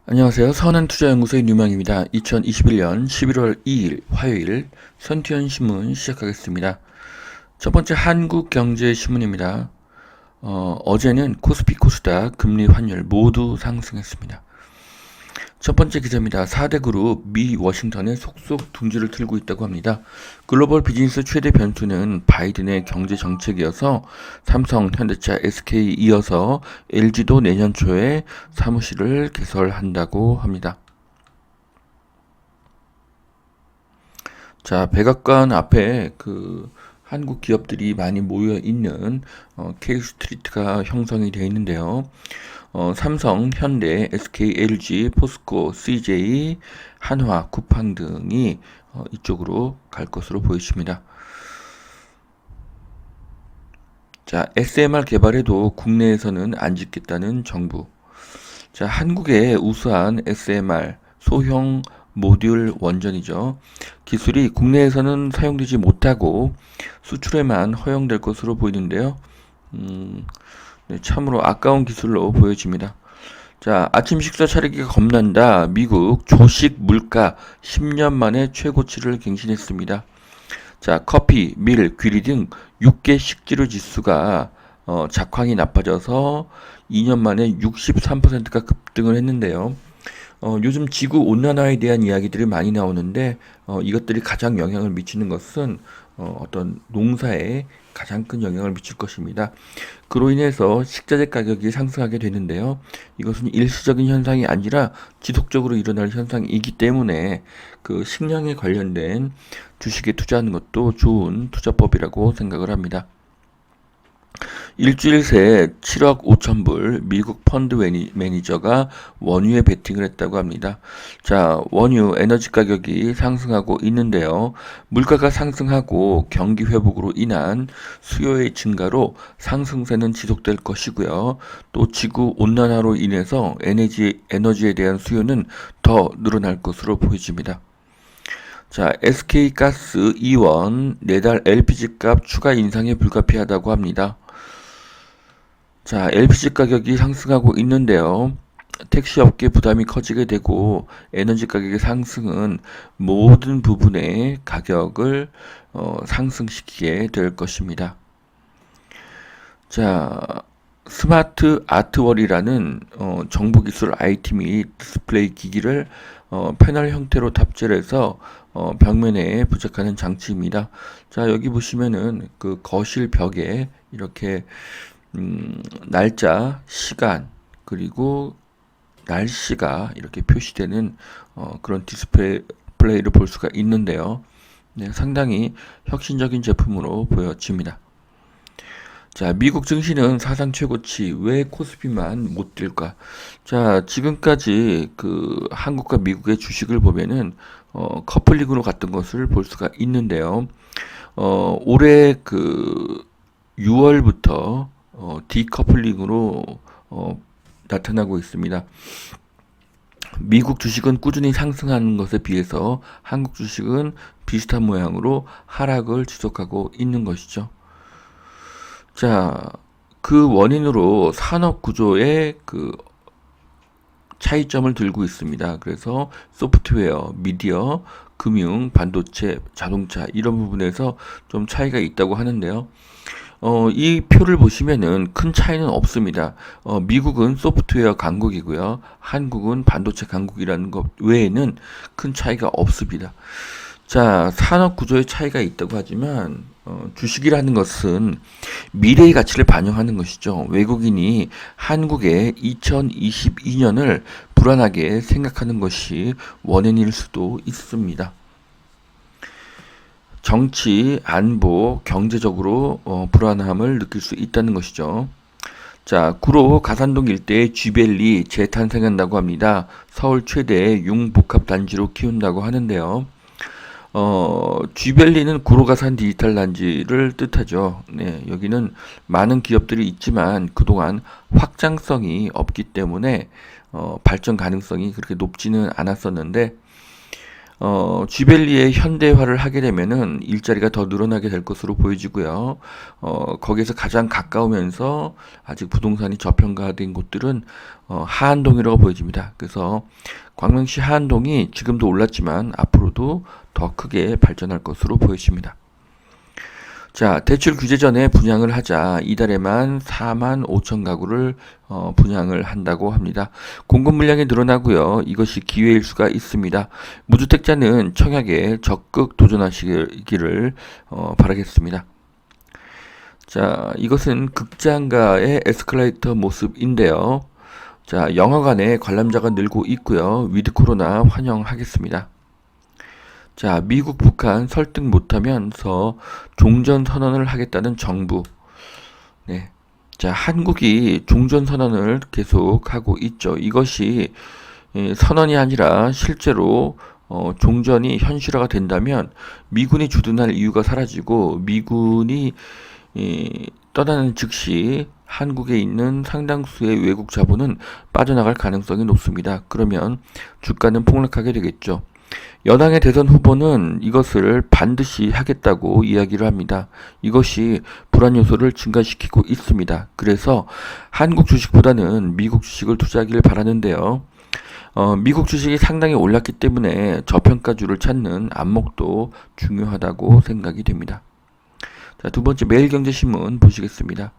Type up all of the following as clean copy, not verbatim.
안녕하세요. 선한투자연구소의 뉴망입니다. 2021년 11월 2일 화요일 선티현 신문 시작하겠습니다. 첫 번째 한국경제신문입니다. 어제는 코스피, 코스닥, 금리, 환율 모두 상승했습니다. 첫 번째 기사입니다. 4대 그룹 미 워싱턴에 속속 둥지를 틀고 있다고 합니다. 글로벌 비즈니스 최대 변수는 바이든의 경제 정책이어서 삼성, 현대차, SK 이어서 LG도 내년 초에 사무실을 개설한다고 합니다. 자, 백악관 앞에 한국 기업들이 많이 모여 있는 K스트리트가 형성이 되어 있는데요. 삼성, 현대, SK, LG, 포스코, CJ, 한화, 쿠팡 등이 이쪽으로 갈 것으로 보여집니다. 자, SMR 개발에도 국내에서는 안 짓겠다는 정부. 자, 한국의 우수한 SMR 소형 모듈 원전이죠. 기술이 국내에서는 사용되지 못하고 수출에만 허용될 것으로 보이는데요. 네, 참으로 아까운 기술로 보여집니다. 자, 아침 식사 차리기가 겁난다. 미국 조식 물가 10년 만에 최고치를 갱신했습니다. 자, 커피, 밀, 귀리 등 6개 식재료 지수가 작황이 나빠져서 2년 만에 63%가 급등을 했는데요. 요즘 지구 온난화에 대한 이야기들이 많이 나오는데 이것들이 가장 영향을 미치는 것은 어떤 농사에 가장 큰 영향을 미칠 것입니다. 그로 인해서 식자재 가격이 상승하게 되는데요. 이것은 일시적인 현상이 아니라 지속적으로 일어날 현상이기 때문에 그 식량에 관련된 주식에 투자하는 것도 좋은 투자법이라고 생각을 합니다. 일주일 새 7억 5천 불 미국 펀드 매니저가 원유에 베팅을 했다고 합니다. 자, 원유 에너지 가격이 상승하고 있는데요. 물가가 상승하고 경기 회복으로 인한 수요의 증가로 상승세는 지속될 것이고요. 또 지구 온난화로 인해서 에너지에 대한 수요는 더 늘어날 것으로 보여집니다. 자, SK가스 이원 내달 LPG 값 추가 인상에 불가피하다고 합니다. 자, LPG 가격이 상승하고 있는데요. 택시 업계 부담이 커지게 되고 에너지 가격의 상승은 모든 부분의 가격을 상승시키게 될 것입니다. 자, 스마트 아트월이라는 정보기술 IT 및 디스플레이 기기를 패널 형태로 탑재를 해서 벽면에 부착하는 장치입니다. 자, 여기 보시면은 그 거실 벽에 이렇게 날짜, 시간, 그리고 날씨가 이렇게 표시되는 그런 디스플레이를 볼 수가 있는데요. 네, 상당히 혁신적인 제품으로 보여집니다. 자, 미국 증시는 사상 최고치. 왜 코스피만 못 뛸까? 자, 지금까지 한국과 미국의 주식을 보면은 커플링으로 갔던 것을 볼 수가 있는데요. 올해 6월부터 디커플링으로 나타나고 있습니다. 미국 주식은 꾸준히 상승하는 것에 비해서 한국 주식은 비슷한 모양으로 하락을 지속하고 있는 것이죠. 자, 그 원인으로 산업 구조의 차이점을 들고 있습니다. 그래서 소프트웨어, 미디어, 금융, 반도체, 자동차 이런 부분에서 좀 차이가 있다고 하는데요. 이 표를 보시면은 큰 차이는 없습니다. 미국은 소프트웨어 강국이고요. 한국은 반도체 강국이라는 것 외에는 큰 차이가 없습니다. 자, 산업 구조의 차이가 있다고 하지만 주식이라는 것은 미래의 가치를 반영하는 것이죠. 외국인이 한국의 2022년을 불안하게 생각하는 것이 원인일 수도 있습니다. 정치, 안보, 경제적으로 불안함을 느낄 수 있다는 것이죠. 자, 구로 가산동 일대에 쥐벨리 재탄생한다고 합니다. 서울 최대 융복합 단지로 키운다고 하는데요. 쥐벨리는 구로가산 디지털 단지를 뜻하죠. 네, 여기는 많은 기업들이 있지만 그동안 확장성이 없기 때문에 발전 가능성이 그렇게 높지는 않았었는데 쥐벨리의 현대화를 하게 되면은 일자리가 더 늘어나게 될 것으로 보여지고요. 거기에서 가장 가까우면서 아직 부동산이 저평가된 곳들은 하안동이라고 보여집니다. 그래서 광명시 하안동이 지금도 올랐지만 앞으로도 더 크게 발전할 것으로 보여집니다. 자, 대출 규제 전에 분양을 하자 이달에만 4만 5천 가구를 분양을 한다고 합니다. 공급 물량이 늘어나고요. 이것이 기회일 수가 있습니다. 무주택자는 청약에 적극 도전하시기를 바라겠습니다. 자, 이것은 극장가의 에스컬레이터 모습인데요. 자, 영화관에 관람자가 늘고 있고요. 위드 코로나 환영하겠습니다. 자, 미국, 북한 설득 못하면서 종전 선언을 하겠다는 정부. 네. 자, 한국이 종전 선언을 계속하고 있죠. 이것이 선언이 아니라 실제로 종전이 현실화가 된다면 미군이 주둔할 이유가 사라지고 미군이 떠나는 즉시 한국에 있는 상당수의 외국 자본은 빠져나갈 가능성이 높습니다. 그러면 주가는 폭락하게 되겠죠. 여당의 대선 후보는 이것을 반드시 하겠다고 이야기를 합니다. 이것이 불안 요소를 증가시키고 있습니다. 그래서 한국 주식보다는 미국 주식을 투자하기를 바라는데요. 미국 주식이 상당히 올랐기 때문에 저평가주를 찾는 안목도 중요하다고 생각이 됩니다. 자, 두 번째 매일경제신문 보시겠습니다.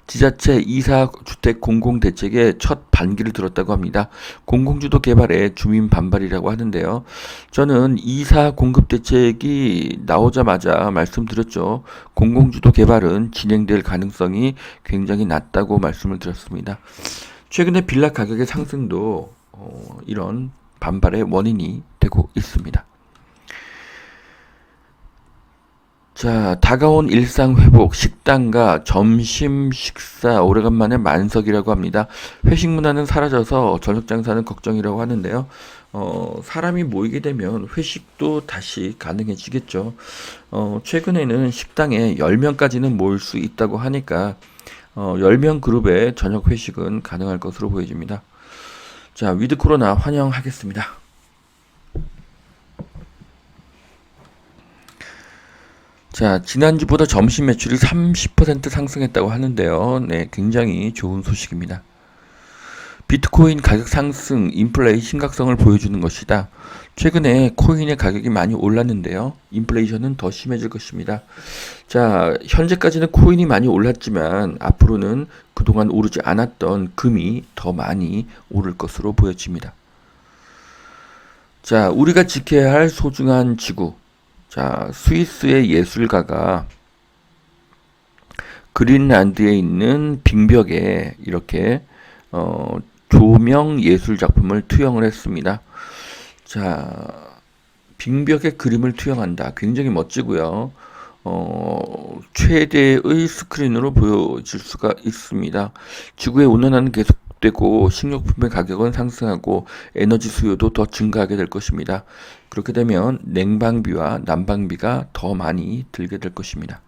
지자체 이사주택 공공대책에 첫 반기를 들었다고 합니다. 공공주도 개발에 주민 반발이라고 하는데요. 저는 이사 공급대책이 나오자마자 말씀드렸죠. 공공주도 개발은 진행될 가능성이 굉장히 낮다고 말씀을 드렸습니다. 최근에 빌라 가격의 상승도 이런 반발의 원인이 되고 있습니다. 자, 다가온 일상 회복, 식당과 점심 식사 오래간만에 만석이라고 합니다. 회식 문화는 사라져서 저녁 장사는 걱정이라고 하는데요. 사람이 모이게 되면 회식도 다시 가능해지겠죠. 최근에는 식당에 10명까지는 모일 수 있다고 하니까 10명 그룹의 저녁 회식은 가능할 것으로 보여집니다. 자, 위드 코로나 환영하겠습니다. 자, 지난주보다 점심 매출이 30% 상승했다고 하는데요. 네, 굉장히 좋은 소식입니다. 비트코인 가격 상승, 인플레이 심각성을 보여주는 것이다. 최근에 코인의 가격이 많이 올랐는데요. 인플레이션은 더 심해질 것입니다. 자, 현재까지는 코인이 많이 올랐지만 앞으로는 그동안 오르지 않았던 금이 더 많이 오를 것으로 보여집니다. 자, 우리가 지켜야 할 소중한 지구. 자, 스위스의 예술가가 그린란드에 있는 빙벽에 이렇게 조명 예술 작품을 투영을 했습니다. 자, 빙벽에 그림을 투영한다. 굉장히 멋지고요. 최대의 스크린으로 보여질 수가 있습니다. 지구의 온난화는 계속되고 식료품의 가격은 상승하고 에너지 수요도 더 증가하게 될 것입니다. 그렇게 되면 냉방비와 난방비가 더 많이 들게 될 것입니다.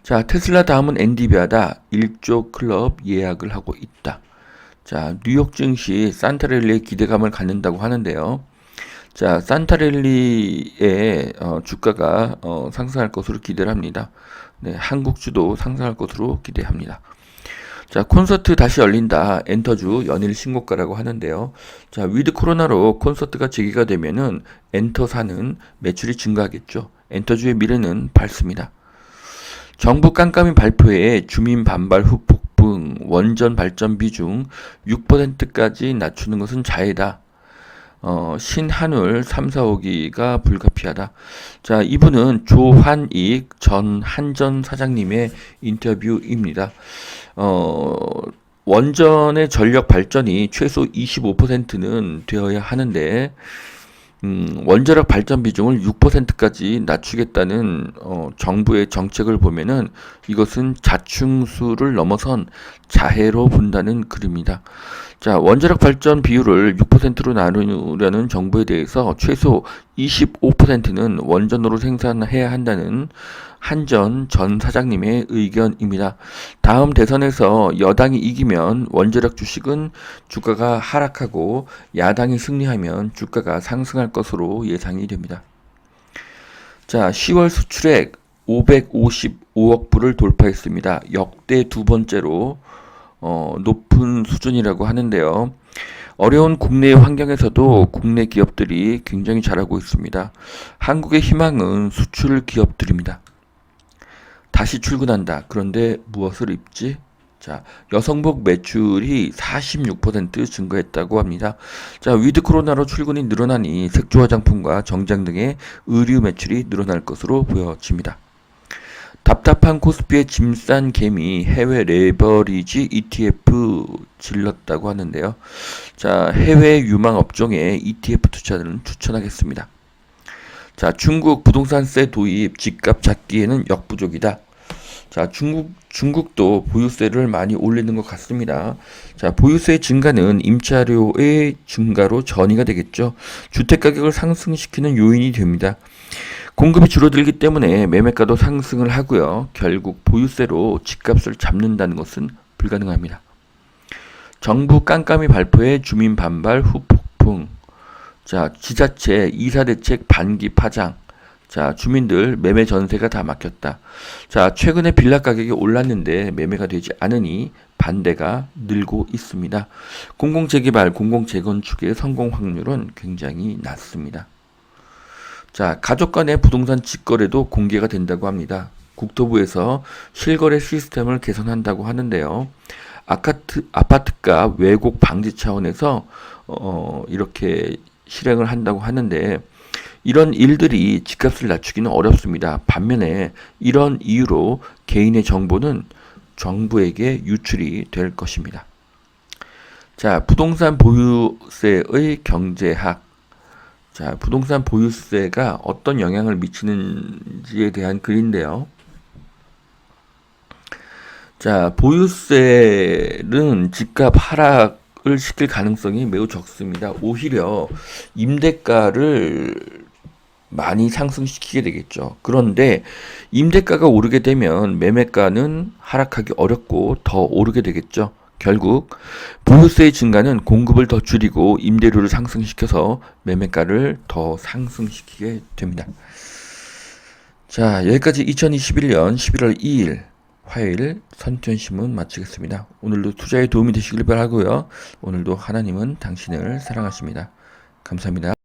자, 테슬라 다음은 엔비디아다. 1조 클럽 예약을 하고 있다. 자, 뉴욕 증시 산타랠리에 기대감을 갖는다고 하는데요. 자, 산타랠리의 주가가 상승할 것으로 기대를 합니다. 네, 한국주도 상승할 것으로 기대합니다. 자, 콘서트 다시 열린다. 엔터주 연일 신고가라고 하는데요. 자, 위드 코로나로 콘서트가 재개가 되면은 엔터사는 매출이 증가하겠죠. 엔터주의 미래는 밝습니다. 정부 깜깜이 발표에 주민 반발 후 폭풍, 원전 발전 비중 6%까지 낮추는 것은 자해다. 신한울 3, 4호기가 불가피하다. 자, 이분은 조환익 전 한전 사장님의 인터뷰입니다. 원전의 전력 발전이 최소 25%는 되어야 하는데, 원자력 발전 비중을 6%까지 낮추겠다는 정부의 정책을 보면은 이것은 자충수를 넘어선 자해로 본다는 글입니다. 자, 원자력 발전 비율을 6%로 나누려는 정부에 대해서 최소 25%는 원전으로 생산해야 한다는 한전 전 사장님의 의견입니다. 다음 대선에서 여당이 이기면 원자력 주식은 주가가 하락하고 야당이 승리하면 주가가 상승할 것으로 예상이 됩니다. 자, 10월 수출액 555억 불을 돌파했습니다. 역대 두 번째로 높은 수준이라고 하는데요. 어려운 국내 환경에서도 국내 기업들이 굉장히 잘하고 있습니다. 한국의 희망은 수출 기업들입니다. 다시 출근한다. 그런데 무엇을 입지? 자, 여성복 매출이 46% 증가했다고 합니다. 자, 위드 코로나로 출근이 늘어나니 색조 화장품과 정장 등의 의류 매출이 늘어날 것으로 보여집니다. 답답한 코스피의 짐 싼 개미 해외 레버리지 ETF 질렀다고 하는데요. 자, 해외 유망 업종에 ETF 투자는 추천하겠습니다. 자, 중국 부동산세 도입 집값 잡기에는 역부족이다. 자, 중국도 보유세를 많이 올리는 것 같습니다. 자, 보유세 증가는 임차료의 증가로 전이가 되겠죠. 주택 가격을 상승시키는 요인이 됩니다. 공급이 줄어들기 때문에 매매가도 상승을 하고요. 결국 보유세로 집값을 잡는다는 것은 불가능합니다. 정부 깜깜이 발표에 주민 반발 후 폭풍. 자, 지자체 이사대책 반기 파장. 자, 주민들 매매 전세가 다 막혔다. 자, 최근에 빌라 가격이 올랐는데 매매가 되지 않으니 반대가 늘고 있습니다. 공공재개발, 공공재건축의 성공 확률은 굉장히 낮습니다. 자, 가족 간의 부동산 직거래도 공개가 된다고 합니다. 국토부에서 실거래 시스템을 개선한다고 하는데요. 아파트가 왜곡 방지 차원에서 이렇게 실행을 한다고 하는데 이런 일들이 집값을 낮추기는 어렵습니다. 반면에 이런 이유로 개인의 정보는 정부에게 유출이 될 것입니다. 자, 부동산 보유세의 경제학. 자, 부동산 보유세가 어떤 영향을 미치는지에 대한 글인데요. 자, 보유세는 집값 하락을 시킬 가능성이 매우 적습니다. 오히려 임대가를 많이 상승시키게 되겠죠. 그런데 임대가가 오르게 되면 매매가는 하락하기 어렵고 더 오르게 되겠죠. 결국 보유세의 증가는 공급을 더 줄이고 임대료를 상승시켜서 매매가를 더 상승시키게 됩니다. 자, 여기까지 2021년 11월 2일 화요일 선천신문 마치겠습니다. 오늘도 투자에 도움이 되시길 바라고요. 오늘도 하나님은 당신을 사랑하십니다. 감사합니다.